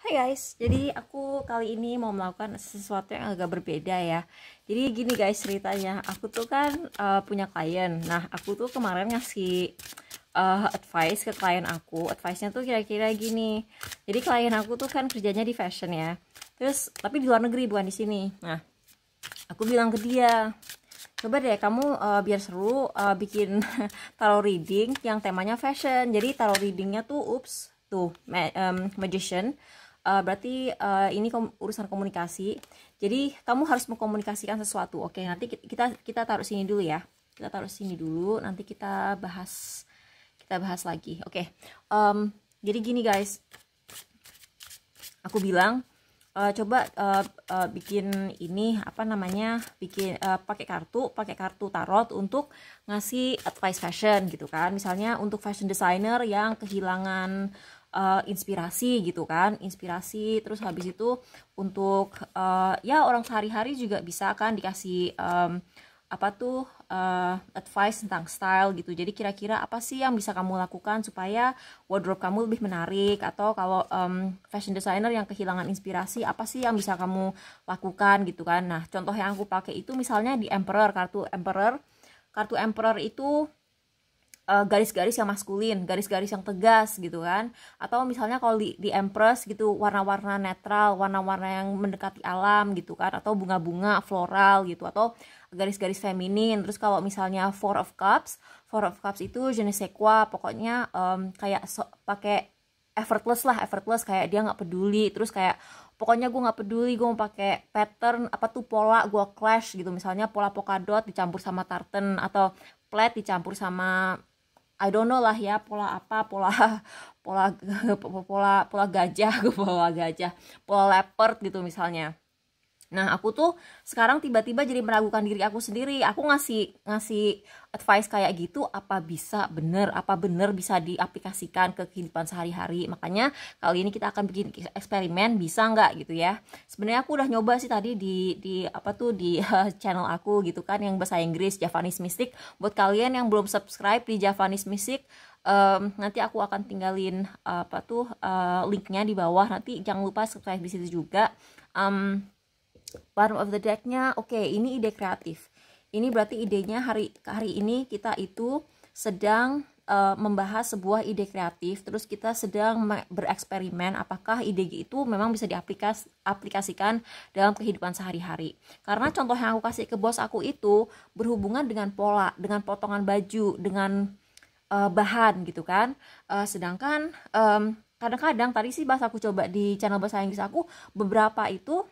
Hai guys, jadi aku kali ini mau melakukan sesuatu yang agak berbeda ya. Jadi gini guys ceritanya, aku tuh kan punya klien. Nah, aku tuh kemarin ngasih advice ke klien aku. Advice-nya tuh kira-kira gini. Jadi klien aku tuh kan kerjanya di fashion ya. Terus tapi di luar negeri bukan di sini. Nah, aku bilang ke dia, coba deh kamu biar seru bikin tarot reading yang temanya fashion. Jadi tarot readingnya tuh tuh magician. Berarti ini urusan komunikasi. Jadi kamu harus mengkomunikasikan sesuatu. Oke, nanti kita taruh sini dulu ya. Kita taruh sini dulu. Nanti kita bahas lagi. Oke. Jadi gini guys. Aku bilang coba bikin ini apa namanya, bikin pakai kartu tarot untuk ngasih advice fashion gitu kan. Misalnya untuk fashion designer yang kehilangan inspirasi gitu kan, inspirasi. Terus habis itu untuk ya orang sehari-hari juga bisa kan dikasih apa tuh advice tentang style gitu. Jadi kira-kira apa sih yang bisa kamu lakukan supaya wardrobe kamu lebih menarik, atau kalau fashion designer yang kehilangan inspirasi, apa sih yang bisa kamu lakukan gitu kan. Nah, contoh yang aku pakai itu misalnya di Emperor, kartu Emperor itu garis-garis yang maskulin, garis-garis yang tegas gitu kan. Atau misalnya kalau di Empress gitu, warna-warna netral, warna-warna yang mendekati alam gitu kan, atau bunga-bunga floral gitu, atau garis-garis feminin. Terus kalau misalnya Four of Cups itu je ne sais quoi, pokoknya kayak pakai effortless kayak dia nggak peduli. Terus kayak pokoknya gue nggak peduli, gue mau pakai pattern apa tuh, pola gue clash gitu, misalnya pola polka dot dicampur sama tartan, atau plaid dicampur sama I don't know lah ya, pola apa, pola pola pola gajah, pola leopard gitu misalnya. Nah, aku tuh sekarang tiba-tiba jadi meragukan diri aku sendiri. Aku ngasih advice kayak gitu, apa bener bisa diaplikasikan ke kehidupan sehari-hari. Makanya kali ini kita akan bikin eksperimen, bisa nggak gitu ya. Sebenarnya aku udah nyoba sih tadi di apa tuh di channel aku gitu kan, yang bahasa Inggris, Javanese Mystic. Buat kalian yang belum subscribe di Javanese Mystic, nanti aku akan tinggalin apa tuh linknya di bawah. Nanti jangan lupa subscribe di situ juga. Bottom of the deck-nya, oke, ini ide kreatif. Ini berarti idenya hari ini kita itu sedang membahas sebuah ide kreatif. Terus kita sedang bereksperimen apakah ide itu memang bisa diaplikasikan dalam kehidupan sehari-hari. Karena contoh yang aku kasih ke bos aku itu berhubungan dengan pola, dengan potongan baju, dengan bahan gitu kan. Sedangkan kadang-kadang tadi sih bahasa aku coba di channel bahasa Inggris aku, beberapa itu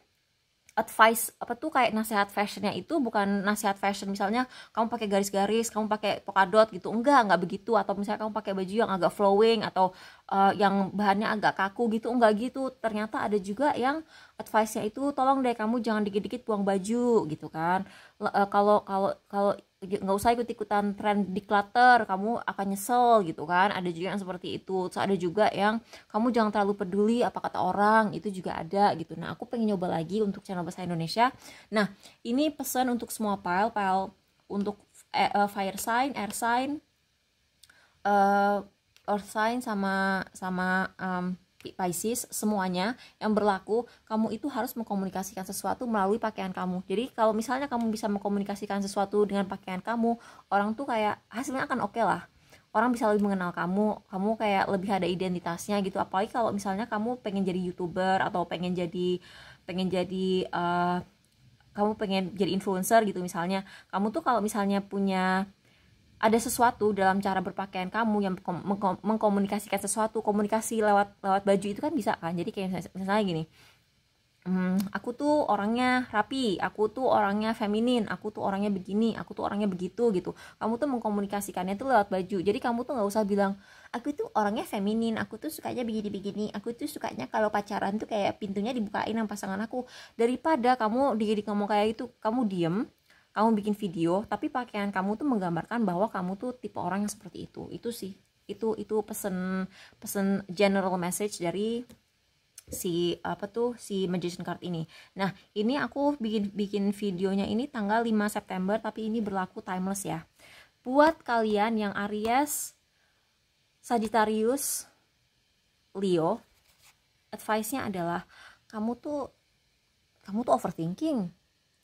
advice apa tuh kayak nasihat fashionnya itu bukan nasihat fashion, misalnya kamu pakai garis-garis, kamu pakai polka dot gitu, enggak begitu. Atau misalnya kamu pakai baju yang agak flowing, atau yang bahannya agak kaku gitu, enggak gitu. Ternyata ada juga yang advice-nya itu, tolong deh kamu jangan dikit-dikit buang baju gitu kan. Kalau nggak usah ikut-ikutan tren declutter, kamu akan nyesel gitu kan. Ada juga yang seperti itu. Terus ada juga yang kamu jangan terlalu peduli apa kata orang, itu juga ada gitu. Nah, aku pengen nyoba lagi untuk channel bahasa Indonesia. Nah, ini pesan untuk semua pile untuk fire sign, air sign, earth sign, sama Pisces, semuanya yang berlaku, kamu itu harus mengkomunikasikan sesuatu melalui pakaian kamu. Jadi kalau misalnya kamu bisa mengkomunikasikan sesuatu dengan pakaian kamu, orang tuh kayak hasilnya akan oke lah. Orang bisa lebih mengenal kamu kayak lebih ada identitasnya gitu. Apalagi kalau misalnya kamu pengen jadi YouTuber, atau pengen jadi kamu pengen jadi influencer gitu misalnya. Kamu tuh kalau misalnya punya ada sesuatu dalam cara berpakaian kamu yang mengkomunikasikan sesuatu, komunikasi lewat baju itu kan bisa kan. Jadi kayak misalnya gini, aku tuh orangnya rapi, aku tuh orangnya feminin, aku tuh orangnya begini, aku tuh orangnya begitu gitu. Kamu tuh mengkomunikasikannya tuh lewat baju. Jadi kamu tuh nggak usah bilang aku tuh orangnya feminin, aku tuh sukanya begini-begini, aku tuh sukanya kalau pacaran tuh kayak pintunya dibukain sama pasangan aku. Daripada kamu ngomong kayak itu, kamu diem, kamu bikin video tapi pakaian kamu tuh menggambarkan bahwa kamu tuh tipe orang yang seperti itu. Itu sih, itu pesen general message dari si magician card ini. Nah, ini aku bikin videonya ini tanggal 5 September, tapi ini berlaku timeless ya. Buat kalian yang Aries, Sagittarius, Leo, advice-nya adalah kamu tuh overthinking.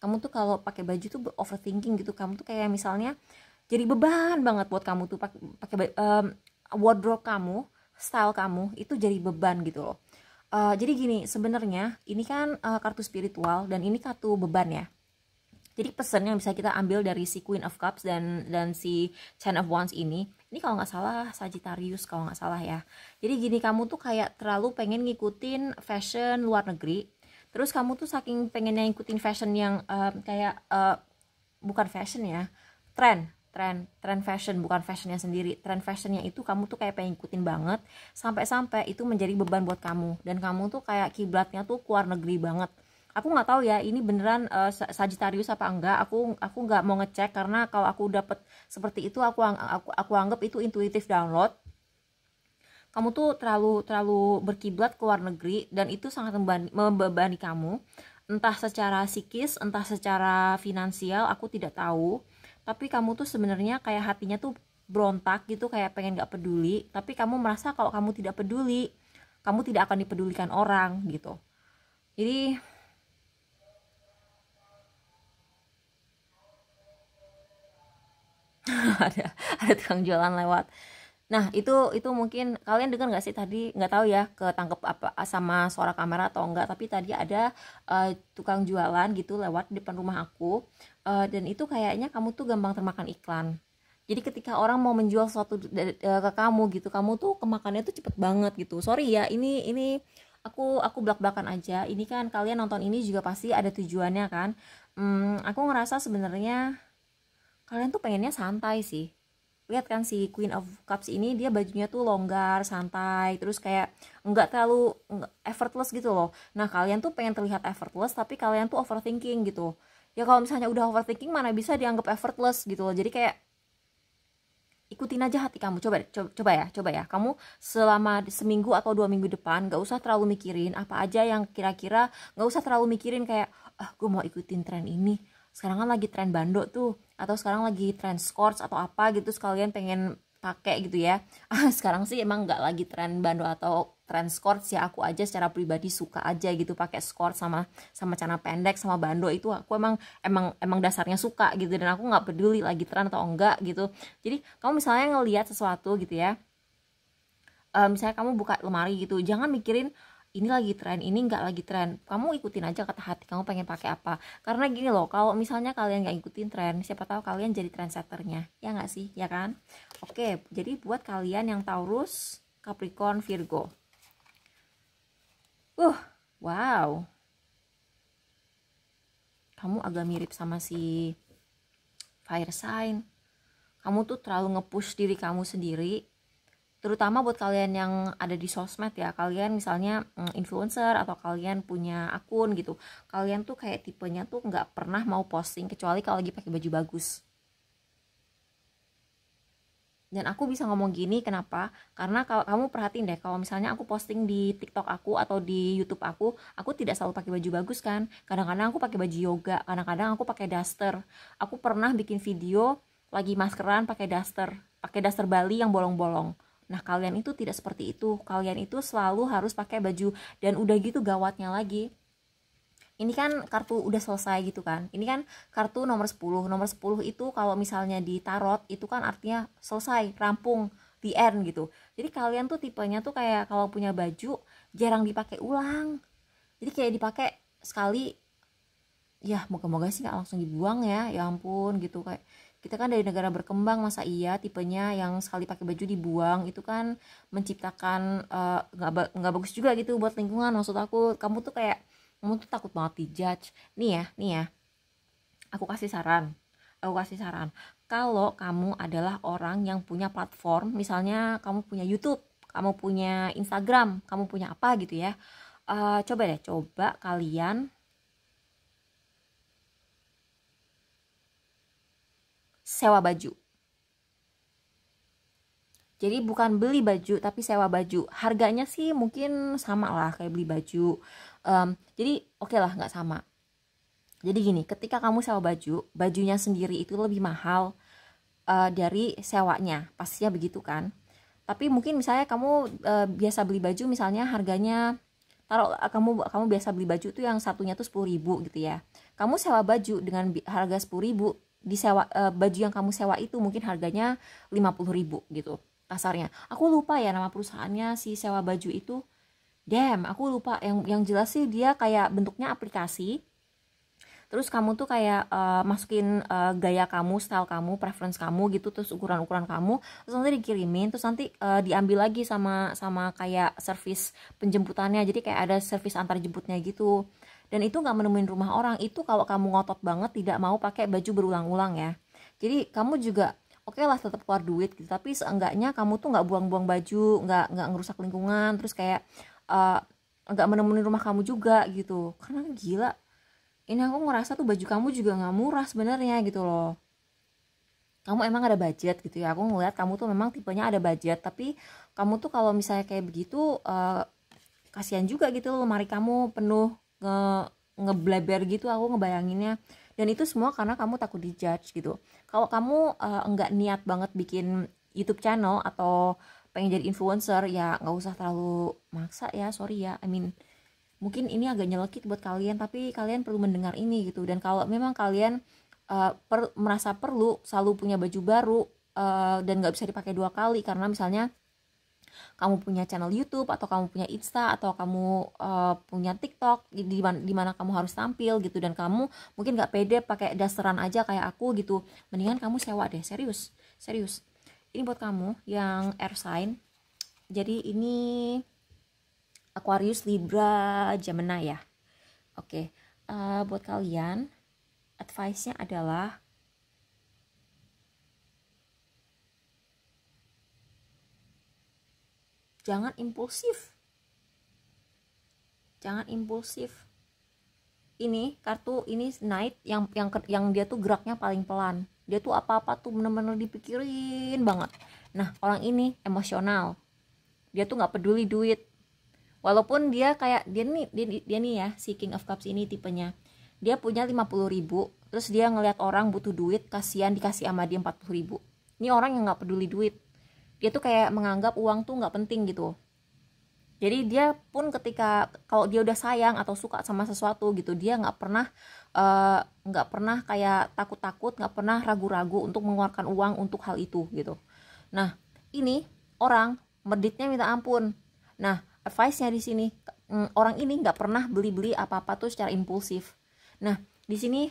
Kamu tuh kalau pakai baju tuh overthinking gitu. Kamu tuh kayak misalnya jadi beban banget buat kamu tuh pakai wardrobe kamu, style kamu itu jadi beban gitu loh. Jadi gini, sebenarnya ini kan kartu spiritual dan ini kartu beban ya. Jadi pesan yang bisa kita ambil dari si Queen of Cups dan si Ten of Wands ini kalau nggak salah Sagittarius kalau nggak salah ya. Jadi gini, kamu tuh kayak terlalu pengen ngikutin fashion luar negeri. Terus kamu tuh saking pengennya ngikutin fashion yang bukan fashion ya, tren fashion, bukan fashionnya sendiri. Tren fashionnya itu kamu tuh kayak pengen ngikutin banget, sampai itu menjadi beban buat kamu, dan kamu tuh kayak kiblatnya tuh keluar negeri banget. Aku nggak tahu ya ini beneran Sagittarius apa enggak. Aku nggak mau ngecek, karena kalau aku dapet seperti itu aku anggap itu intuitive download. Kamu tuh terlalu berkiblat ke luar negeri, dan itu sangat membebani kamu, entah secara psikis, entah secara finansial, aku tidak tahu. Tapi kamu tuh sebenarnya kayak hatinya tuh berontak gitu, kayak pengen gak peduli, tapi kamu merasa kalau kamu tidak peduli, kamu tidak akan dipedulikan orang gitu. Jadi ada tukang jualan lewat. Nah, itu mungkin kalian dengar nggak sih tadi? Nggak tahu ya ketangkep apa sama suara kamera atau enggak, tapi tadi ada tukang jualan gitu lewat di depan rumah aku. Dan itu kayaknya kamu tuh gampang termakan iklan. Jadi ketika orang mau menjual sesuatu ke kamu gitu, kamu tuh kemakannya tuh cepet banget gitu. Sorry ya, ini aku belak-belakan aja. Ini kan kalian nonton ini juga pasti ada tujuannya kan. Aku ngerasa sebenarnya kalian tuh pengennya santai sih. Lihat kan si Queen of Cups ini, dia bajunya tuh longgar, santai, terus kayak enggak terlalu effortless gitu loh. Nah, kalian tuh pengen terlihat effortless, tapi kalian tuh overthinking gitu. Ya kalau misalnya udah overthinking, mana bisa dianggap effortless gitu loh. Jadi kayak ikutin aja hati kamu. Coba ya. Kamu selama seminggu atau 2 minggu depan gak usah terlalu mikirin apa aja yang kira-kira, gak usah terlalu mikirin kayak gue mau ikutin tren ini. Sekarang kan lagi tren bando tuh, atau sekarang lagi tren skorts atau apa gitu, sekalian pengen pakai gitu ya. Sekarang sih emang nggak lagi tren bando atau tren skorts ya, aku aja secara pribadi suka aja gitu pakai skorts sama celana pendek sama bando. Itu aku emang dasarnya suka gitu, dan aku nggak peduli lagi tren atau enggak gitu. Jadi kamu misalnya ngelihat sesuatu gitu ya, misalnya kamu buka lemari gitu, jangan mikirin ini lagi tren, ini nggak lagi tren. Kamu ikutin aja kata hati kamu pengen pakai apa. Karena gini loh, kalau misalnya kalian nggak ikutin tren, siapa tahu kalian jadi trendsetternya, ya nggak sih, ya kan? Oke, jadi buat kalian yang Taurus, Capricorn, Virgo, wow, kamu agak mirip sama si fire sign. Kamu tuh terlalu nge-push diri kamu sendiri, terutama buat kalian yang ada di sosmed ya. Kalian misalnya influencer atau kalian punya akun gitu, kalian tuh kayak tipenya tuh nggak pernah mau posting kecuali kalau lagi pakai baju bagus. Dan aku bisa ngomong gini kenapa? Karena kalau kamu perhatiin deh, kalau misalnya aku posting di TikTok aku atau di YouTube aku tidak selalu pakai baju bagus kan. Kadang-kadang aku pakai baju yoga, kadang-kadang aku pakai daster. Aku pernah bikin video lagi maskeran pakai daster Bali yang bolong-bolong. Nah, kalian itu tidak seperti itu. Kalian itu selalu harus pakai baju, dan udah gitu gawatnya lagi, ini kan kartu udah selesai gitu kan. Ini kan kartu nomor 10. Nomor 10 itu kalau misalnya di tarot itu kan artinya selesai, rampung, the end gitu. Jadi kalian tuh tipenya tuh kayak kalau punya baju jarang dipakai ulang. Jadi kayak dipakai sekali, ya moga-moga sih nggak langsung dibuang ya. Ya ampun gitu, kayak kita kan dari negara berkembang, masa iya tipenya yang sekali pakai baju dibuang. Itu kan menciptakan nggak bagus juga gitu buat lingkungan. Maksud aku, kamu tuh takut banget dijudge. Nih ya, aku kasih saran. Kalau kamu adalah orang yang punya platform, misalnya kamu punya YouTube, kamu punya Instagram, kamu punya apa gitu ya, coba kalian sewa baju. Jadi bukan beli baju tapi sewa baju. Harganya sih mungkin sama lah kayak beli baju. Jadi oke lah, nggak sama. Jadi gini, ketika kamu sewa baju, bajunya sendiri itu lebih mahal dari sewanya, pastinya begitu kan. Tapi mungkin misalnya kamu biasa beli baju misalnya harganya taruh kamu biasa beli baju tuh yang satunya tuh 10.000 gitu ya. Kamu sewa baju dengan harga 10.000, disewa baju yang kamu sewa itu mungkin harganya 50.000 gitu kasarnya. Aku lupa ya nama perusahaannya si sewa baju itu. Damn, aku lupa. Yang jelas sih dia kayak bentuknya aplikasi. Terus kamu tuh kayak masukin gaya kamu, style kamu, preference kamu gitu, terus ukuran-ukuran kamu, terus nanti dikirimin, terus nanti diambil lagi sama kayak servis penjemputannya. Jadi kayak ada servis antar jemputnya gitu. Dan itu nggak menemuin rumah orang. Itu kalau kamu ngotot banget tidak mau pakai baju berulang-ulang ya. Jadi kamu juga oke lah tetap keluar duit gitu, tapi seenggaknya kamu tuh nggak buang-buang baju, nggak ngerusak lingkungan, terus kayak nggak menemuin rumah kamu juga gitu. Karena gila, ini aku ngerasa tuh baju kamu juga nggak murah sebenarnya gitu loh. Kamu emang ada budget gitu ya, aku ngeliat kamu tuh memang tipenya ada budget, tapi kamu tuh kalau misalnya kayak begitu kasihan juga gitu loh, lemari kamu penuh ngebleber gitu, aku ngebayanginnya. Dan itu semua karena kamu takut dijudge gitu. Kalau kamu enggak niat banget bikin YouTube channel atau pengen jadi influencer, ya nggak usah terlalu maksa ya, sorry ya, mungkin ini agak nyelekit buat kalian, tapi kalian perlu mendengar ini gitu. Dan kalau memang kalian merasa perlu selalu punya baju baru dan nggak bisa dipakai 2 kali, karena misalnya kamu punya channel YouTube atau kamu punya Insta atau kamu punya TikTok di mana kamu harus tampil gitu, dan kamu mungkin nggak pede pakai dasteran aja kayak aku gitu, mendingan kamu sewa deh. Serius ini buat kamu yang air sign. Jadi ini Aquarius, Libra, Gemini ya. Oke, buat kalian advice-nya adalah jangan impulsif. Ini kartu ini Knight yang dia tuh geraknya paling pelan. Dia tuh apa-apa tuh bener-bener dipikirin banget. Nah, orang ini emosional. Dia tuh nggak peduli duit. Walaupun dia kayak dia nih ya, si King of Cups ini tipenya. Dia punya 50.000, terus dia ngelihat orang butuh duit, kasihan dikasih sama dia 40.000. Ini orang yang nggak peduli duit. Dia tuh kayak menganggap uang tuh nggak penting gitu. Jadi dia pun ketika kalau dia udah sayang atau suka sama sesuatu gitu, dia nggak pernah kayak takut-takut, nggak pernah ragu-ragu untuk mengeluarkan uang untuk hal itu gitu. Nah, ini orang meditnya minta ampun. Nah, advice-nya di sini, orang ini nggak pernah beli-beli apa-apa tuh secara impulsif. Nah, di sini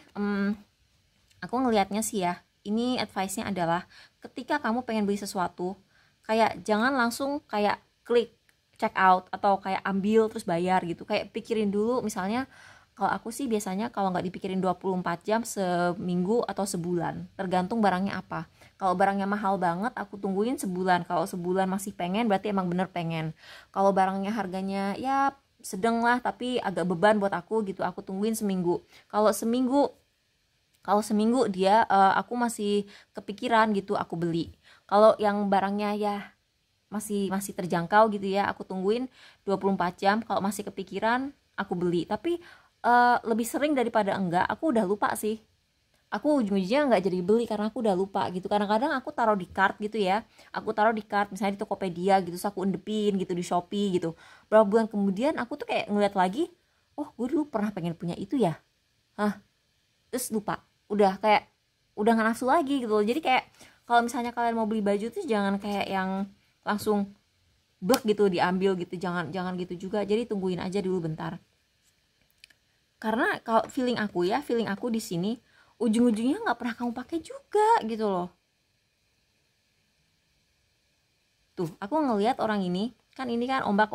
aku ngelihatnya sih ya, ini advice-nya adalah ketika kamu pengen beli sesuatu, kayak jangan langsung kayak klik check out atau kayak ambil terus bayar gitu. Kayak pikirin dulu, misalnya kalau aku sih biasanya kalau nggak dipikirin 24 jam, seminggu atau sebulan, tergantung barangnya apa. Kalau barangnya mahal banget, aku tungguin sebulan. Kalau sebulan masih pengen, berarti emang bener pengen. Kalau barangnya harganya ya sedang lah tapi agak beban buat aku gitu, aku tungguin seminggu. Kalau seminggu dia aku masih kepikiran gitu, aku beli. Kalau yang barangnya ya masih terjangkau gitu ya, aku tungguin 24 jam. Kalau masih kepikiran, aku beli. Tapi lebih sering daripada enggak, aku udah lupa sih. Aku ujung-ujungnya nggak jadi beli karena aku udah lupa gitu. Kadang-kadang aku taruh di cart gitu ya, aku taruh di cart misalnya di Tokopedia gitu, terus aku undepin gitu di Shopee gitu. Berapa bulan kemudian aku tuh kayak ngeliat lagi, oh gue dulu pernah pengen punya itu ya, terus lupa. Udah nggak nafsu lagi gitu. Jadi kayak kalau misalnya kalian mau beli baju tuh jangan kayak yang langsung blek gitu diambil gitu, jangan gitu juga. Jadi tungguin aja dulu bentar. Karena kalau feeling aku di sini ujung-ujungnya nggak pernah kamu pakai juga gitu loh. Tuh, aku ngelihat orang ini kan ombak,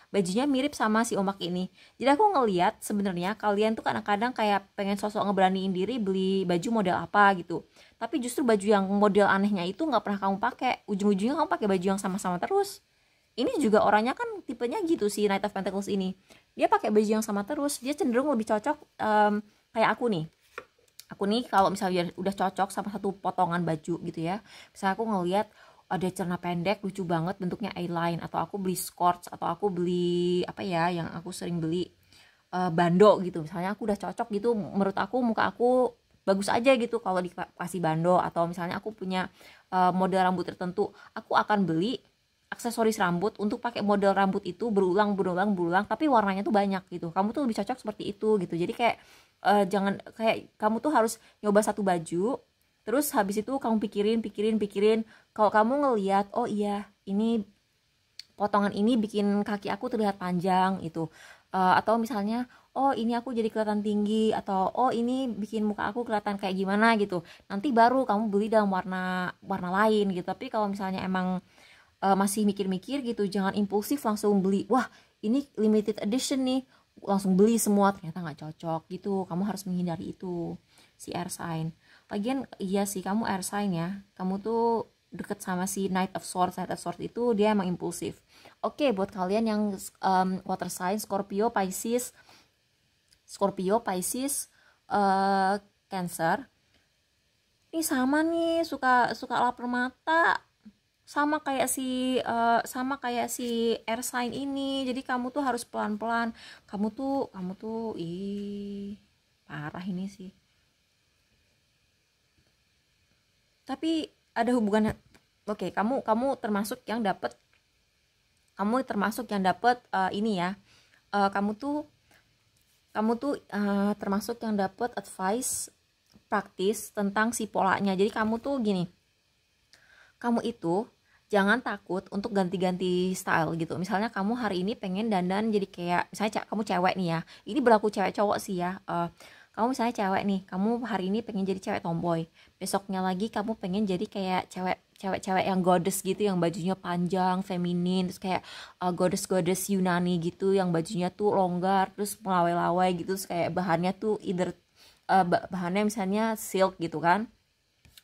bajunya mirip sama si ombak ini. Jadi aku ngelihat sebenarnya kalian tuh kadang-kadang kayak pengen sosok ngeberaniin diri beli baju model apa gitu, tapi justru baju yang model anehnya itu nggak pernah kamu pakai. Ujung-ujungnya kamu pakai baju yang sama-sama terus. Ini juga orangnya kan tipenya gitu, si Knight of Pentacles ini. Dia pakai baju yang sama terus. Dia cenderung lebih cocok kayak aku nih. Kalau misalnya udah cocok sama satu potongan baju gitu ya, misalnya aku ngelihat ada celana pendek lucu banget bentuknya A-line, atau aku beli skirts, atau aku beli apa ya yang aku sering beli, bando gitu. Misalnya aku udah cocok gitu, menurut aku muka aku bagus aja gitu kalau dikasih bando. Atau misalnya aku punya model rambut tertentu, aku akan beli aksesoris rambut untuk pakai model rambut itu berulang, tapi warnanya tuh banyak gitu. Kamu tuh lebih cocok seperti itu gitu. Jadi kayak jangan kayak kamu tuh harus nyoba satu baju, terus habis itu kamu pikirin. Kalau kamu ngelihat, oh iya ini potongan ini bikin kaki aku terlihat panjang itu, atau misalnya oh ini aku jadi kelihatan tinggi, atau oh ini bikin muka aku kelihatan kayak gimana gitu, nanti baru kamu beli dalam warna warna lain gitu. Tapi kalau misalnya emang masih mikir-mikir gitu, jangan impulsif langsung beli, wah ini limited edition nih, langsung beli semua, ternyata nggak cocok gitu. Kamu harus menghindari itu, si air sign. Lagian iya sih, kamu air sign ya, kamu tuh deket sama si Knight of Swords itu dia emang impulsif. Oke, buat kalian yang water sign, Scorpio, Pisces, Cancer, ini sama nih, suka lapar mata, sama kayak si air sign ini. Jadi kamu tuh harus pelan-pelan. Kamu tuh parah ini sih. Tapi ada hubungan. Oke, kamu termasuk yang dapat ini ya. Kamu tuh termasuk yang dapat advice praktis tentang si polanya. Jadi kamu tuh gini, kamu itu jangan takut untuk ganti-ganti style gitu. Misalnya kamu hari ini pengen dandan jadi kayak, misalnya kamu cewek nih ya, ini berlaku cewek cowok sih ya. Kamu misalnya cewek nih, kamu hari ini pengen jadi cewek tomboy, besoknya lagi kamu pengen jadi kayak cewek yang goddess gitu, yang bajunya panjang, feminin, terus kayak goddess Yunani gitu, yang bajunya tuh longgar, terus melawai-lawai gitu, terus kayak bahannya tuh bahannya misalnya silk gitu kan,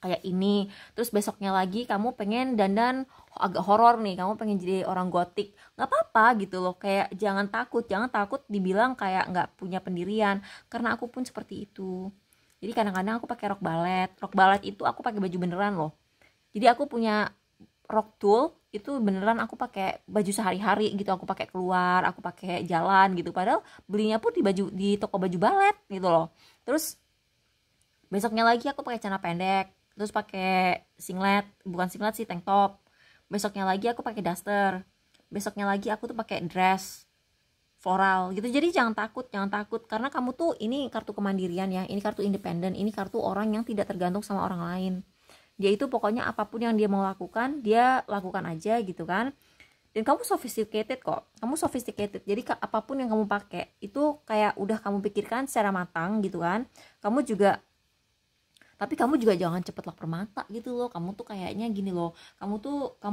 kayak ini. Terus besoknya lagi kamu pengen dandan agak horor nih, kamu pengen jadi orang gotik, nggak apa-apa gitu loh. Kayak jangan takut dibilang kayak nggak punya pendirian, karena aku pun seperti itu. Jadi kadang-kadang aku pakai rok balet itu aku pakai baju beneran loh. Jadi aku punya rock tool itu beneran, aku pakai baju sehari-hari gitu, aku pakai keluar, aku pakai jalan gitu, padahal belinya pun di toko baju balet gitu loh. Terus besoknya lagi aku pakai celana pendek, terus pakai singlet, bukan singlet sih, tank top. Besoknya lagi aku pakai daster, besoknya lagi aku tuh pakai dress floral gitu. Jadi jangan takut, karena kamu tuh ini kartu kemandirian ya, ini kartu independen, ini kartu orang yang tidak tergantung sama orang lain. Dia itu pokoknya apapun yang dia mau lakukan, dia lakukan aja gitu kan. Dan kamu sophisticated kok, jadi apapun yang kamu pakai itu kayak udah kamu pikirkan secara matang gitu kan. Tapi kamu juga jangan cepet lapar mata gitu loh. Kamu tuh kayaknya gini loh, kamu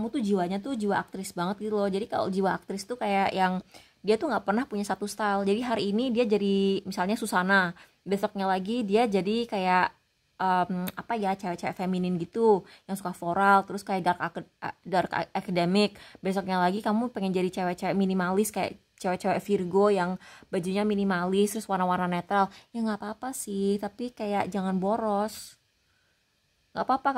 tuh jiwanya tuh jiwa aktris banget gitu loh. Jadi kalau jiwa aktris tuh kayak yang dia tuh nggak pernah punya satu style. Jadi hari ini dia jadi misalnya Susana, besoknya lagi dia jadi kayak apa ya, cewek-cewek feminin gitu yang suka floral, terus kayak dark academic. Besoknya lagi kamu pengen jadi cewek-cewek minimalis, kayak cewek-cewek Virgo yang bajunya minimalis terus warna-warna netral. Ya nggak apa-apa sih, tapi kayak jangan boros. Nggak apa-apa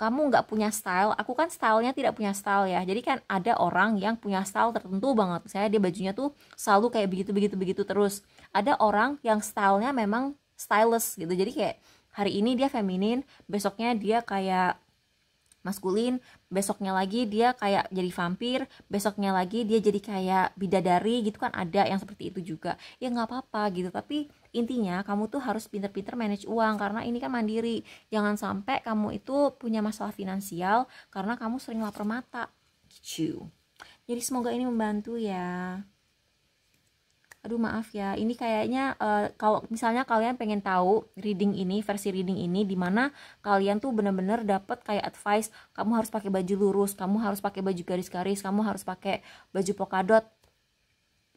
kamu nggak punya style. Aku kan stylenya tidak punya style ya. Jadi kan ada orang yang punya style tertentu banget, saya dia bajunya tuh selalu kayak begitu terus. Ada orang yang stylenya memang stylish gitu, jadi kayak hari ini dia feminin, besoknya dia kayak maskulin, besoknya lagi dia kayak jadi vampir, besoknya lagi dia jadi kayak bidadari gitu kan, ada yang seperti itu juga. Ya nggak apa-apa gitu, tapi intinya kamu tuh harus pinter-pinter manage uang, karena ini kan mandiri. Jangan sampai kamu itu punya masalah finansial karena kamu sering lapar mata gitu. Jadi semoga ini membantu ya. Aduh maaf ya, ini kayaknya kalau misalnya kalian pengen tahu versi reading ini dimana kalian tuh bener-bener dapat kayak advice, kamu harus pakai baju lurus, kamu harus pakai baju garis-garis, kamu harus pakai baju polkadot.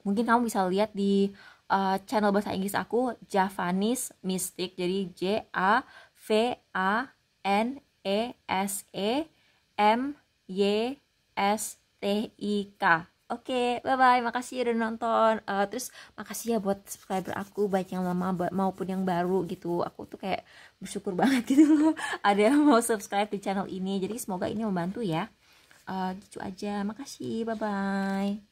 Mungkin kamu bisa lihat di channel bahasa Inggris aku, Javanese Mystic, jadi JAVANESEMYSTIK. Oke, bye-bye. Makasih udah nonton. Terus makasih ya buat subscriber aku, baik yang lama maupun yang baru gitu. Aku tuh kayak bersyukur banget gitu loh ada yang mau subscribe di channel ini. Jadi semoga ini membantu ya. Gitu aja. Makasih. Bye-bye.